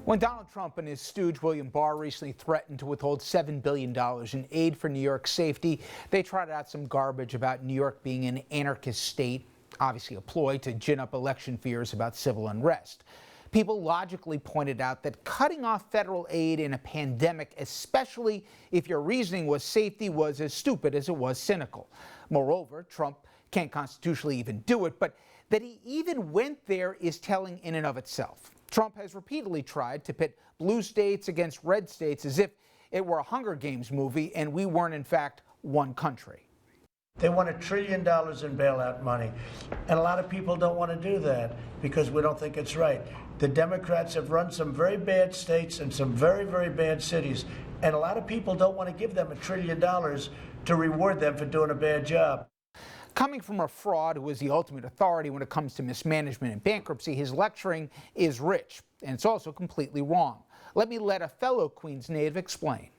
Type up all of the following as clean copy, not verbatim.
When Donald Trump and his stooge William Barr recently threatened to withhold $7 billion in aid for New York's safety, they trotted out some garbage about New York being an anarchist state, obviously a ploy to gin up election fears about civil unrest. People logically pointed out that cutting off federal aid in a pandemic, especially if your reasoning was safety, was as stupid as it was cynical. Moreover, Trump can't constitutionally even do it, but that he even went there is telling in and of itself. Trump has repeatedly tried to pit blue states against red states as if it were a Hunger Games movie and we weren't in fact one country. They want $1 trillion in bailout money. And a lot of people don't want to do that because we don't think it's right. The Democrats have run some very bad states and some very, very bad cities. And a lot of people don't want to give them $1 trillion to reward them for doing a bad job. Coming from a fraud who is the ultimate authority when it comes to mismanagement and bankruptcy, his lecturing is rich, and it's also completely wrong. Let a fellow Queens native explain.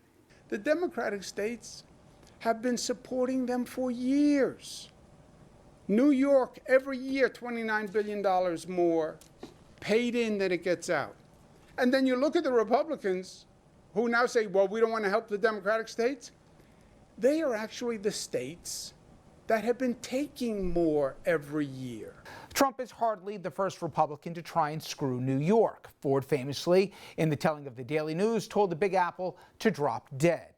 The Democratic states have been supporting them for years. New York, every year, $29 billion more paid in than it gets out. And then you look at the Republicans who now say, well, we don't want to help the Democratic states. They are actually the states that have been taking more every year. Trump is hardly the first Republican to try and screw New York. Ford famously, in the telling of the Daily News, told the Big Apple to drop dead.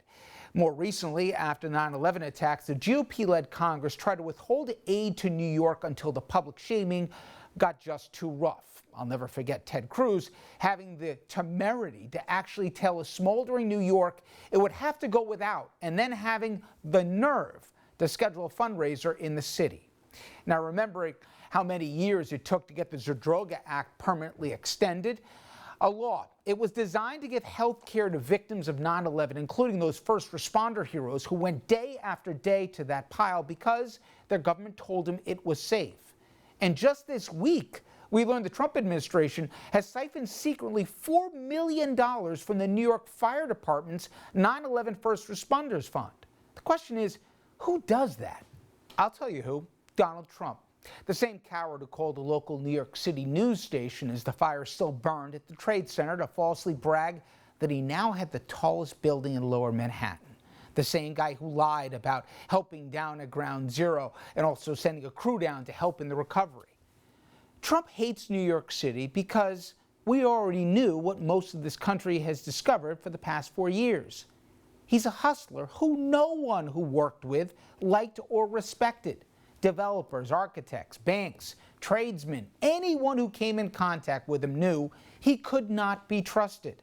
More recently, after 9/11 attacks, the GOP-led Congress tried to withhold aid to New York until the public shaming got just too rough. I'll never forget Ted Cruz having the temerity to actually tell a smoldering New York it would have to go without, and then having the nerve to schedule a fundraiser in the city. Now, remembering how many years it took to get the Zadroga Act permanently extended, a law. It was designed to give health care to victims of 9/11, including those first responder heroes who went day after day to that pile because their government told them it was safe. And just this week, we learned the Trump administration has siphoned secretly $4 million from the New York Fire Department's 9/11 First Responders Fund. The question is, who does that? I'll tell you who. Donald Trump. The same coward who called a local New York City news station as the fire still burned at the Trade Center to falsely brag that he now had the tallest building in Lower Manhattan. The same guy who lied about helping down at Ground Zero and also sending a crew down to help in the recovery. Trump hates New York City because we already knew what most of this country has discovered for the past 4 years. He's a hustler who no one who worked with liked or respected. Developers, architects, banks, tradesmen, anyone who came in contact with him knew he could not be trusted.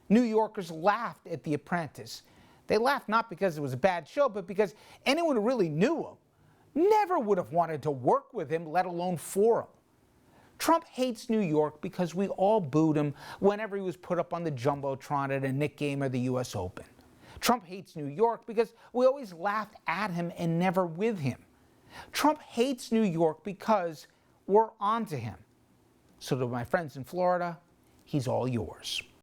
New Yorkers laughed at The Apprentice. They laughed not because it was a bad show, but because anyone who really knew him never would have wanted to work with him, let alone for him. Trump hates New York because we all booed him whenever he was put up on the Jumbotron at a Knick game or the U.S. Open. Trump hates New York because we always laughed at him and never with him. Trump hates New York because we're on to him. So to my friends in Florida, he's all yours.